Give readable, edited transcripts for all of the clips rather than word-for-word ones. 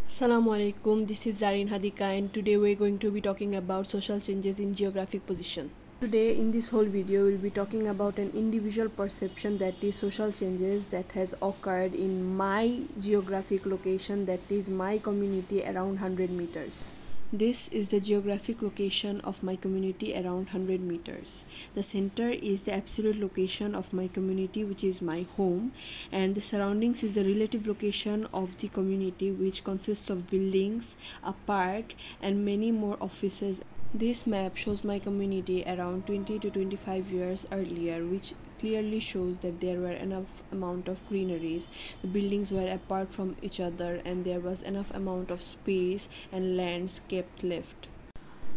Assalamu alaikum, this is Zareen Hadika and today we're going to be talking about social changes in geographic position. Today in this whole video we'll be talking about an individual perception, that is social changes that has occurred in my geographic location, that is my community around 100 meters. This is the geographic location of my community around 100 meters. The center is the absolute location of my community, which is my home, and the surroundings is the relative location of the community, which consists of buildings, a park, and many more offices. This map shows my community around 20 to 25 years earlier, which clearly shows that there were enough amount of greeneries, the buildings were apart from each other, and there was enough amount of space and landscape left.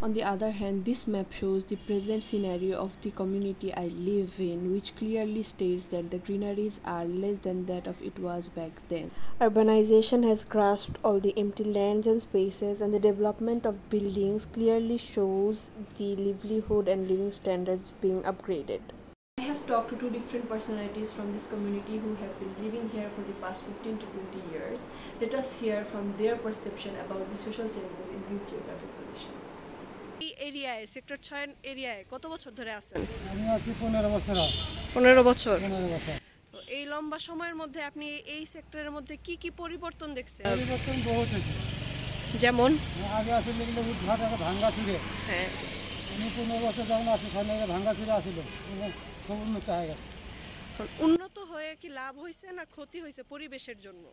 On the other hand, this map shows the present scenario of the community I live in, which clearly states that the greeneries are less than that of it was back then. Urbanization has grasped all the empty lands and spaces, and the development of buildings clearly shows the livelihood and living standards being upgraded. I have talked to two different personalities from this community who have been living here for the past 15 to 20 years. Let us hear from their perception about the social changes in this geographic position. এই এরিয়ায় sector 6 এরিয়ায় কত বছর ধরে আছেন? আমি আছি 15 বছর। 15 বছর। 15 বছর। তো এই লম্বা সময়ের মধ্যে আপনি এই সেক্টরের মধ্যে কি কি পরিবর্তন দেখছেন? পরিবর্তন বহুত হয়েছে। যেমন আগে আসলে এগুলো উদ্ঘাট আর ভাঙ্গা ছিল। হ্যাঁ। আমি 15 বছর যখন আছি ওখানে ভাঙ্গা ছিল আসছিল। খুব উন্নত হয়ে গেছে। উন্নত হয়ে কি লাভ হয়েছে না ক্ষতি হয়েছে পরিবেশের জন্য?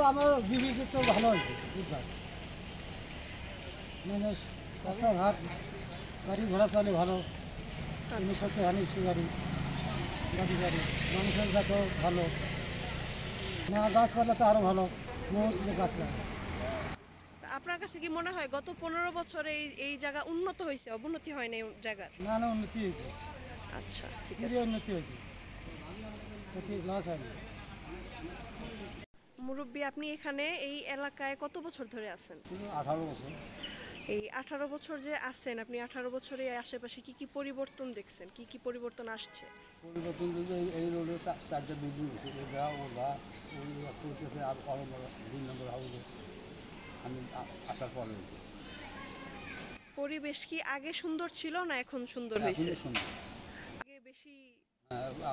আমার বিবিধ তো ভালো হয়েছে উদ্ঘাট। মানুষ রাস্তাঘাট গাড়ি ঘোড়া চলে ভালো, জিনিসপত্র ভালো, স্কুল গাড়ি মানুষের যাতে ভালো না, গাছপালা তো আরও ভালো, বহুত গাছপালা। আপনার কাছে কি মনে হয় গত 15 বছরে এই জায়গা উন্নত হয়েছে, অবনতি হয় না এই জায়গার? না না, উন্নতি হয়েছে। আচ্ছা, ঠিক আছে, উন্নতি হয়েছে, লস হয়নি। মুরব্বী, আপনি এখানে এই এলাকায় কত বছর ধরে আছেন? 18 বছর। এই 18 বছর যে আছেন আপনি, 18 বছরে আশেপাশে কি কি পরিবর্তন দেখছেন, কি কি পরিবর্তন আসছে? পরিবর্তন যদি এই রোডে 4টা বিল্ডিং হয়েছে, এটা ওরা করতেছে, আর আরও বড় 2 নম্বর হাউসে আমি আসার পর হয়েছে। পরিবেশ কি আগে সুন্দর ছিল না এখন সুন্দর হয়েছে? সুন্দর। আগে বেশি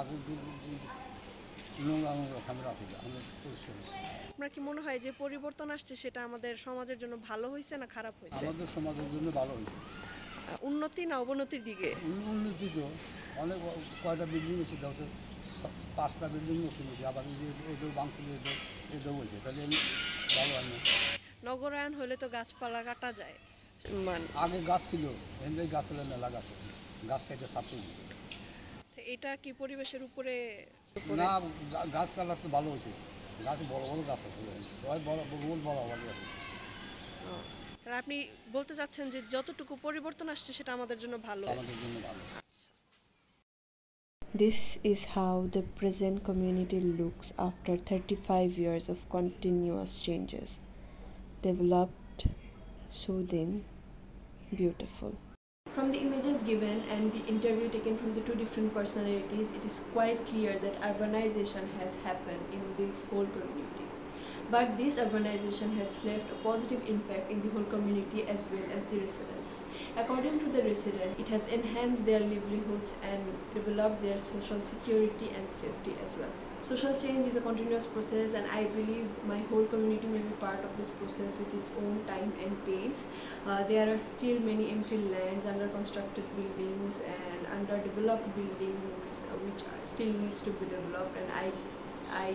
আগে নোংরা ঝামেলা ছিল, আমরা পরিষ্কার। আপনার কি মনে হয় যে পরিবর্তন আসছে সেটা আমাদের সমাজের জন্য ভালো হয়েছে না খারাপ হয়েছে? আমাদের সমাজের জন্য ভালো হয়েছে। উন্নতি না অবনতির দিকে? উন্নতি তো অনেক, কয়টা বিল্ডিং হয়েছে, 5টা বিল্ডিং হয়েছে, আবার এটাও বাংছিল, এটাও হয়েছে, তাহলে ভালো হয় না। নগরায়ণ হলে তো গাছপালা কাটা যায়, আগে গাছ ছিল, এমনি গাছ হলে মেলা গাছ, গাছ কেটে সাফ করে দিচ্ছে। এটা কি পরিবেশের উপরে? না, গাছ কাটার তো ভালো হয়েছে, গাছ বড় বড় গাছ আছে, বড় আছে। তাহলে আপনি বলতে চাচ্ছেন যে যতটুকু পরিবর্তন আসছে সেটা আমাদের জন্য ভালো? আমাদের জন্য ভালো। This is how the present community looks after 35 years of continuous changes. Developed, soothing, beautiful. From the images given and the interview taken from the two different personalities, it is quite clear that urbanization has happened in this whole community. But this urbanization has left a positive impact in the whole community as well as the residents. According to the residents, it has enhanced their livelihoods and developed their social security and safety as well. Social change is a continuous process, and I believe my whole community will be part of this process with its own time and pace. There are still many empty lands, under constructed buildings and underdeveloped buildings which still needs to be developed, and I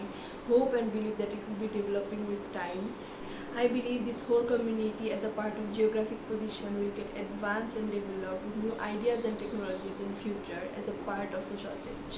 hope and believe that it will be developing with time. I believe this whole community as a part of geographic position will get advanced and develop with new ideas and technologies in future as a part of social change.